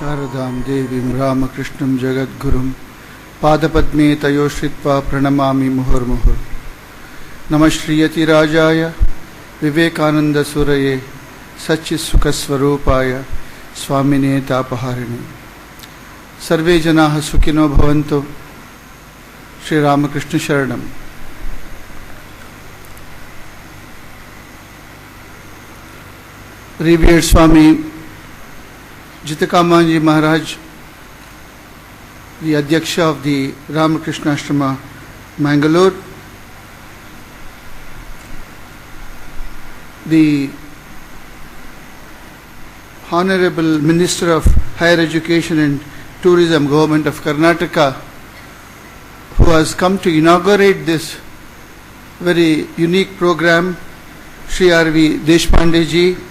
Sharadam Devim Ramakrishnan Jagadgurum Padapadme Tayo Shritva Pranamami Muhur Muhur Namashriyati Rajaya Vivekananda Suraye Sachis Sukasvarupaya Swamine Tapaharini Sarve Janaha Sukhino Bhavanto Shri Ramakrishna Sharanam. Revered Swami Jitakamanji Maharaj, the Adhyaksha of the Ramakrishna Ashrama, Mangalore, the Honorable Minister of Higher Education and Tourism, Government of Karnataka, who has come to inaugurate this very unique program, Shri R.V. Deshpandeji,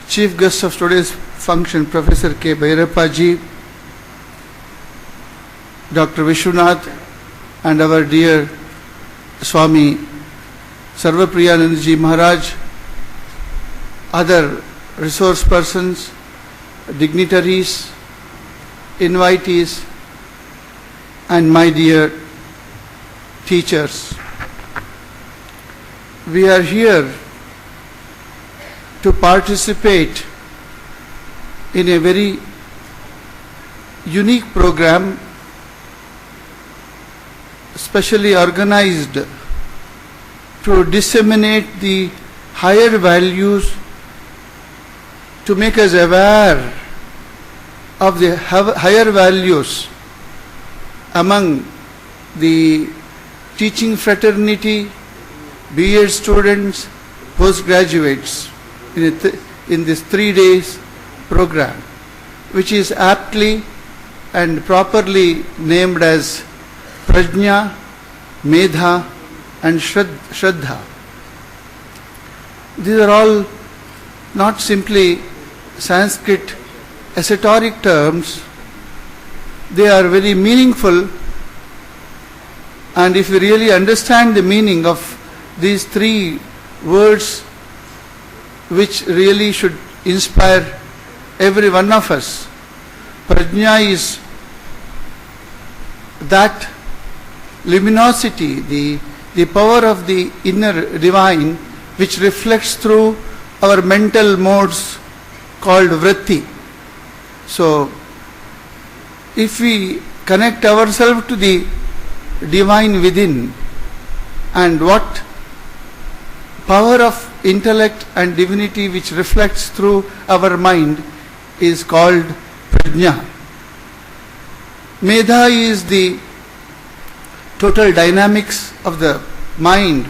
Chief Guest of today's function, Professor K. Bhairappaji, Dr. Vishwanath, and our dear Swami Sarvapriyanandaji Maharaj, other resource persons, dignitaries, invitees, and my dear teachers. We are here to participate in a very unique program, specially organized to disseminate the higher values, to make us aware of the higher values among the teaching fraternity, B.Ed students, postgraduates in this 3 days program, which is aptly and properly named as Prajna, Medha and Shraddha. These are all not simply Sanskrit esoteric terms. They are very meaningful, and if we really understand the meaning of these 3 words, which really should inspire every one of us. Prajna is that luminosity, the power of the inner divine, which reflects through our mental modes called vritti. So, if we connect ourselves to the divine within, and what power of intellect and divinity which reflects through our mind is called Prajna. Medha is the total dynamics of the mind,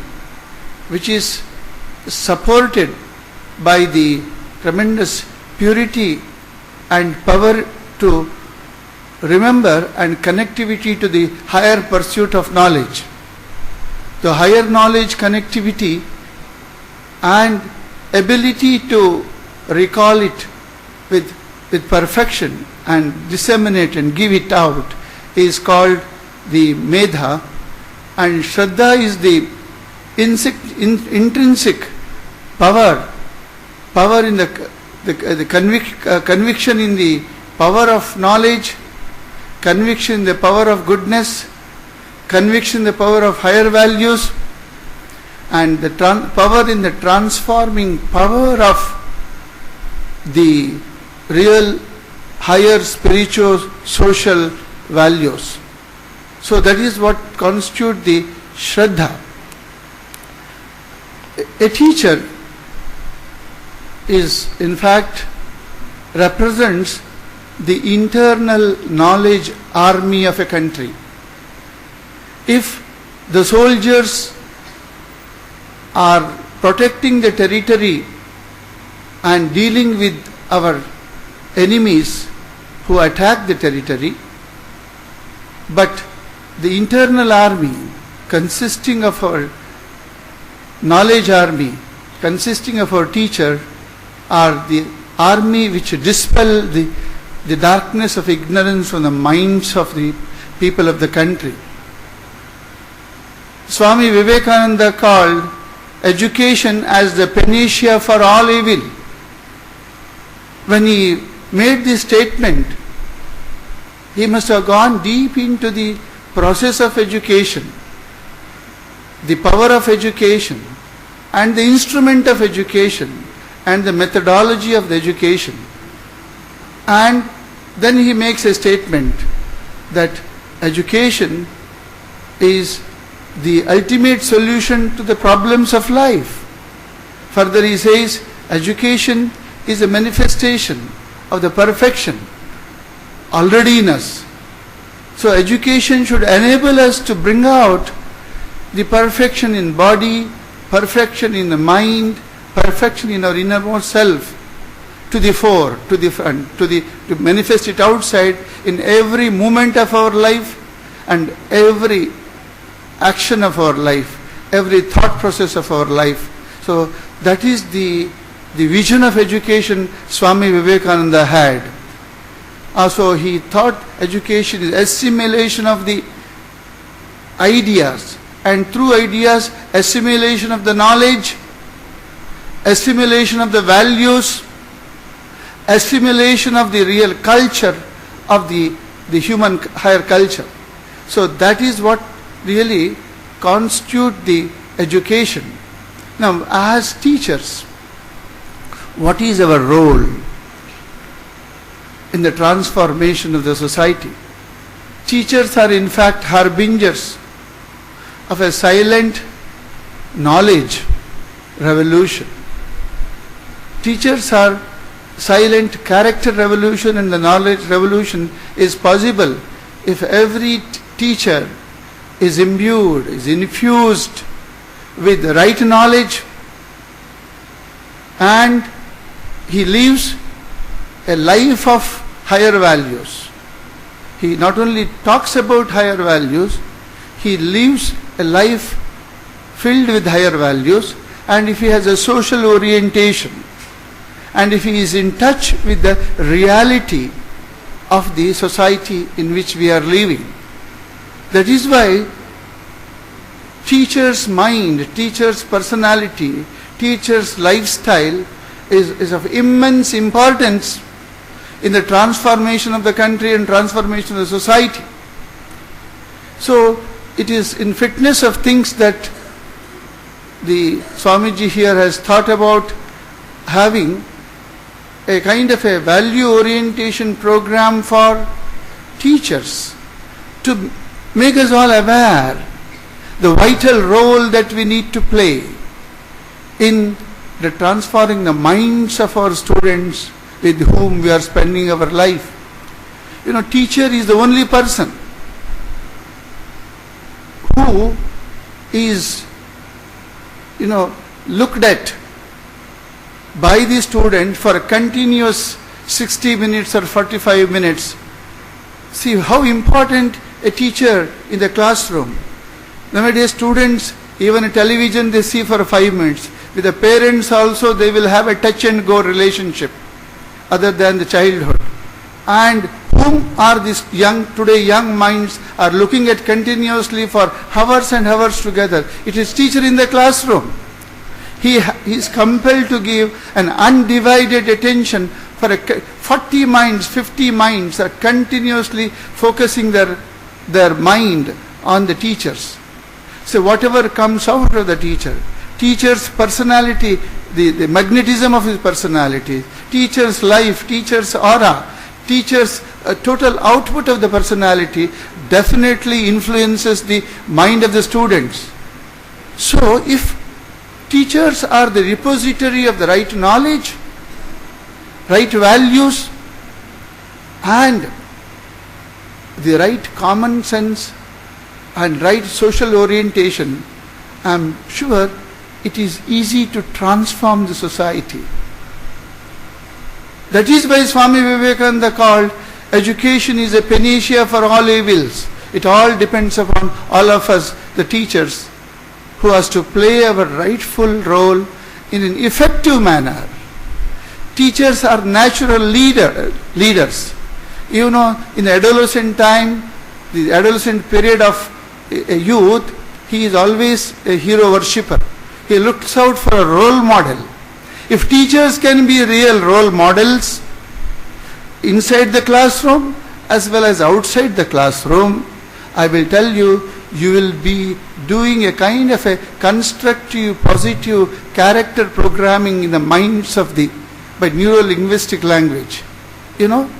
which is supported by the tremendous purity and power to remember and connectivity to the higher pursuit of knowledge. The higher knowledge connectivity and ability to recall it with perfection and disseminate and give it out is called the Medha, and Shraddha is the intrinsic power in the conviction in the power of knowledge, conviction in the power of goodness, conviction in the power of higher values, and the power in the transforming power of the real higher spiritual social values. So that is what constitutes the Shraddha. A teacher is, in fact, represents the internal knowledge army of a country. If the soldiers are protecting the territory and dealing with our enemies who attack the territory, but the internal army consisting of our knowledge army, consisting of our teacher, are the army which dispel the darkness of ignorance from the minds of the people of the country. Swami Vivekananda called education as the panacea for all evil. When he made this statement, he must have gone deep into the process of education, the power of education, and the instrument of education, and the methodology of the education. And then he makes a statement that education is the ultimate solution to the problems of life. Further he says, education is a manifestation of the perfection already in us. So education should enable us to bring out the perfection in body, perfection in the mind, perfection in our innermost self to the fore, to the front, to manifest it outside in every moment of our life and every action of our life, every thought process of our life. So that is the vision of education Swami Vivekananda had. Also he thought education is assimilation of the ideas, and through ideas assimilation of the knowledge, assimilation of the values, assimilation of the real culture of the human higher culture. So that is what really constitute the education. Now, as teachers, what is our role in the transformation of the society? Teachers are in fact harbingers of a silent knowledge revolution. Teachers are silent character revolution, and the knowledge revolution is possible if every teacher is imbued, is infused with the right knowledge, and he lives a life of higher values. He not only talks about higher values, he lives a life filled with higher values, and if he has a social orientation, and if he is in touch with the reality of the society in which we are living. That is why teacher's mind, teacher's personality, teacher's lifestyle is of immense importance in the transformation of the country and transformation of the society. So it is in fitness of things that the Swamiji here has thought about having a kind of a value orientation program for teachers to make us all aware the vital role that we need to play in the transforming the minds of our students with whom we are spending our life. You know, teacher is the only person who is, looked at by the student for a continuous 60 minutes or 45 minutes. See how important a teacher in the classroom. Nowadays students, even a television they see for 5 minutes. With the parents also they will have a touch and go relationship other than the childhood. And whom are these young minds are looking at continuously for hours and hours together? It is teacher in the classroom. He is compelled to give an undivided attention for 40 minds, 50 minds are continuously focusing their mind on the teachers. So whatever comes out of the teacher's personality, the magnetism of his personality, teacher's life, teacher's aura, teacher's total output of the personality definitely influences the mind of the students. So if teachers are the repository of the right knowledge, right values, and the right common sense and right social orientation, I am sure it is easy to transform the society. That is why Swami Vivekananda called education is a panacea for all evils. It all depends upon all of us, the teachers, who has to play our rightful role in an effective manner. Teachers are natural leaders. In the adolescent time, the adolescent period of a youth, he is always a hero worshipper. He looks out for a role model. If teachers can be real role models, inside the classroom as well as outside the classroom, I will tell you, you will be doing a kind of a constructive, positive character programming in the minds of by neuro-linguistic language. You know,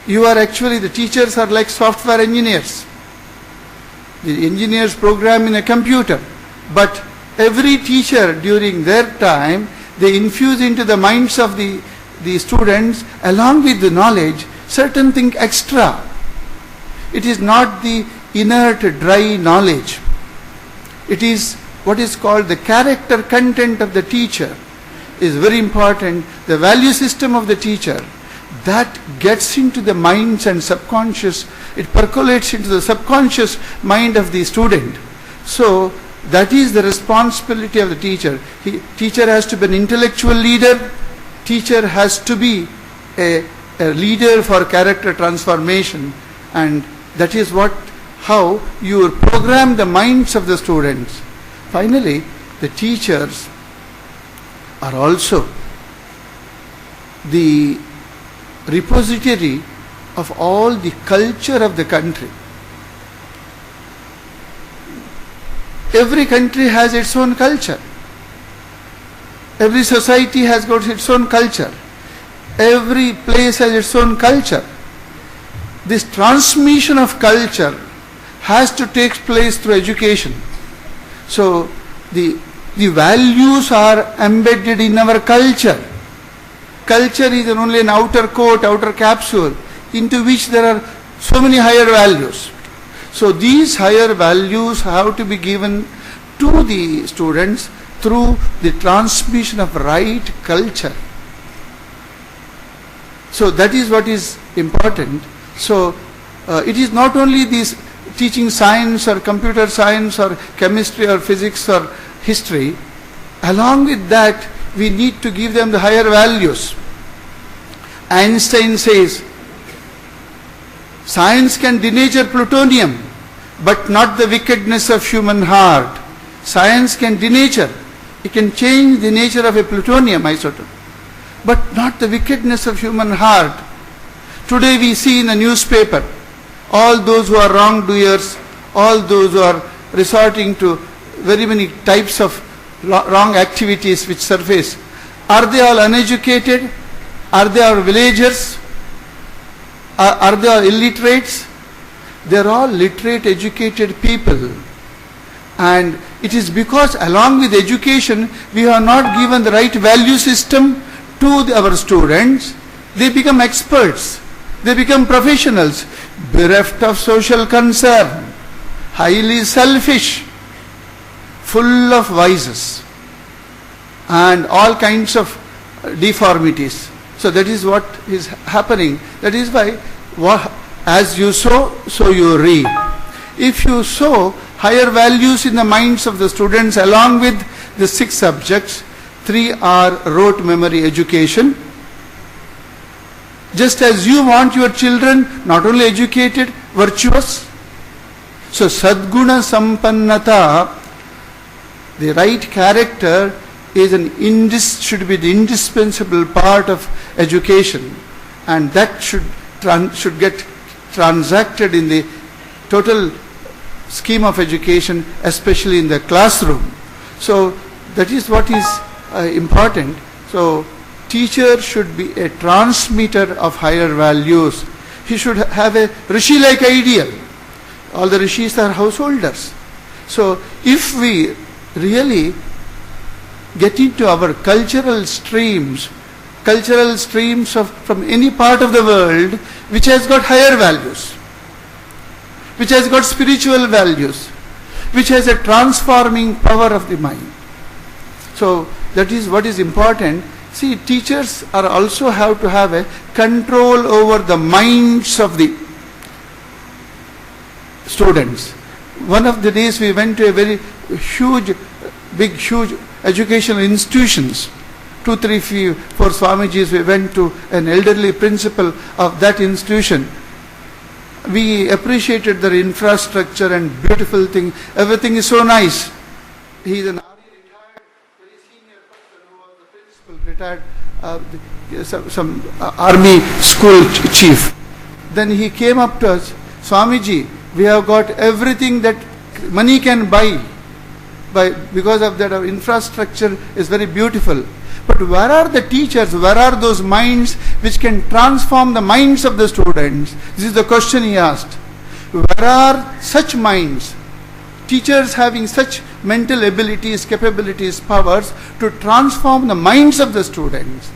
you are actually, the teachers are like software engineers. The engineers program in a computer, but every teacher during their time, they infuse into the minds of the students, along with the knowledge, certain thing extra. It is not the inert, dry knowledge. It is what is called the character content of the teacher is very important. The value system of the teacher, that gets into the minds and subconscious, it percolates into the subconscious mind of the student. So that is the responsibility of the teacher. Teacher has to be an intellectual leader. Teacher has to be a leader for character transformation, and that is how you program the minds of the students. Finally, the teachers are also the repository of all the culture of the country. Every country has its own culture. Every society has got its own culture. Every place has its own culture. This transmission of culture has to take place through education. So the values are embedded in our culture. Culture is only an outer coat, outer capsule, into which there are so many higher values. So these higher values have to be given to the students through the transmission of right culture. So that is what is important. So it is not only this teaching science or computer science or chemistry or physics or history. Along with that, we need to give them the higher values. Einstein says, science can denature plutonium, but not the wickedness of human heart. Science can denature, it can change the nature of a plutonium isotope, but not the wickedness of human heart. Today we see in the newspaper, all those who are wrongdoers, all those who are resorting to very many types of wrong activities which surface. Are they all uneducated? Are they all villagers? Are they all illiterates? They are all literate, educated people. And it is because along with education, we have not given the right value system to our students. They become experts. They become professionals, bereft of social concern, highly selfish, full of vices, and all kinds of deformities. So that is what is happening. That is why, as you sow, so you reap. If you sow higher values in the minds of the students along with the 6 subjects, 3 are rote memory education. Just as you want your children not only educated, virtuous. So Sadguna Sampannata, the right character is should be the indispensable part of education, and that should get transacted in the total scheme of education, especially in the classroom. So that is what is important. So teacher should be a transmitter of higher values. He should have a rishi-like ideal. All the rishis are householders. So if we really get into our cultural streams from any part of the world which has got higher values, which has got spiritual values, which has a transforming power of the mind. So that is what is important. See, teachers are also have to have a control over the minds of the students. One of the days we went to a very huge educational institutions. 2, 3, 4 Swamijis, we went to an elderly principal of that institution. We appreciated their infrastructure and beautiful thing. Everything is so nice. He is an army retired, very senior person who was the principal, retired some army school chief. Then he came up to us, Swamiji, we have got everything that money can buy. Because of that, our infrastructure is very beautiful. But where are the teachers? Where are those minds which can transform the minds of the students? This is the question he asked. Where are such minds? Teachers having such mental abilities, capabilities, powers to transform the minds of the students.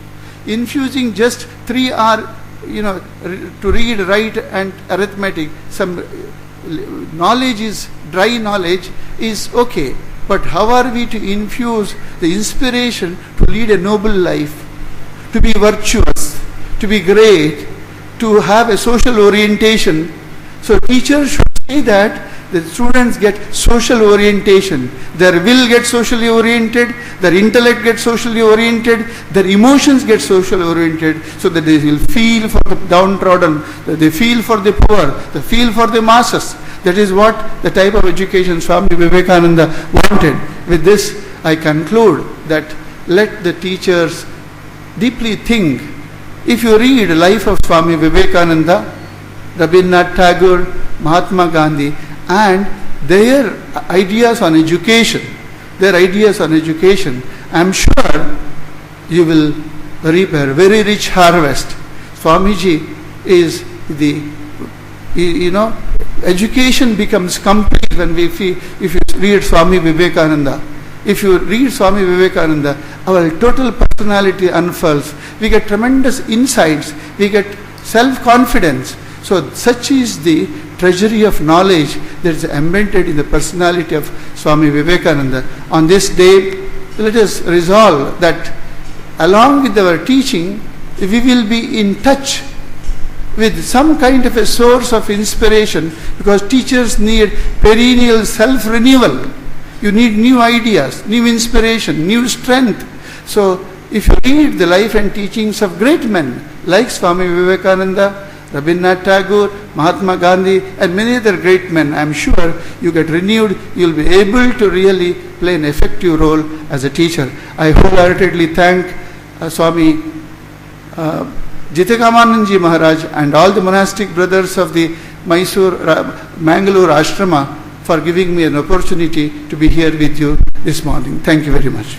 Infusing just 3 hours, to read, write and arithmetic, some knowledge is, dry knowledge is okay. But how are we to infuse the inspiration to lead a noble life, to be virtuous, to be great, to have a social orientation? So teachers should say that the students get social orientation. Their will gets socially oriented, their intellect gets socially oriented, their emotions get socially oriented, so that they will feel for the downtrodden, that they feel for the poor, they feel for the masses. That is what the type of education Swami Vivekananda wanted. With this, I conclude that let the teachers deeply think. If you read the life of Swami Vivekananda, Rabindranath Tagore, Mahatma Gandhi, and their ideas on education, I am sure you will reap a very rich harvest. Swamiji is education becomes complete when if you read Swami Vivekananda. If you read Swami Vivekananda, our total personality unfurls. We get tremendous insights. We get self-confidence. So such is the treasury of knowledge that is embedded in the personality of Swami Vivekananda. On this day, let us resolve that along with our teaching, we will be in touch with some kind of a source of inspiration, because teachers need perennial self-renewal. You need new ideas, new inspiration, new strength. So if you read the life and teachings of great men like Swami Vivekananda, Rabindranath Tagore, Mahatma Gandhi and many other great men, I am sure you get renewed, you will be able to really play an effective role as a teacher. I wholeheartedly thank Swami Jitakamananji Maharaj and all the monastic brothers of the Mangalore Ashrama for giving me an opportunity to be here with you this morning. Thank you very much.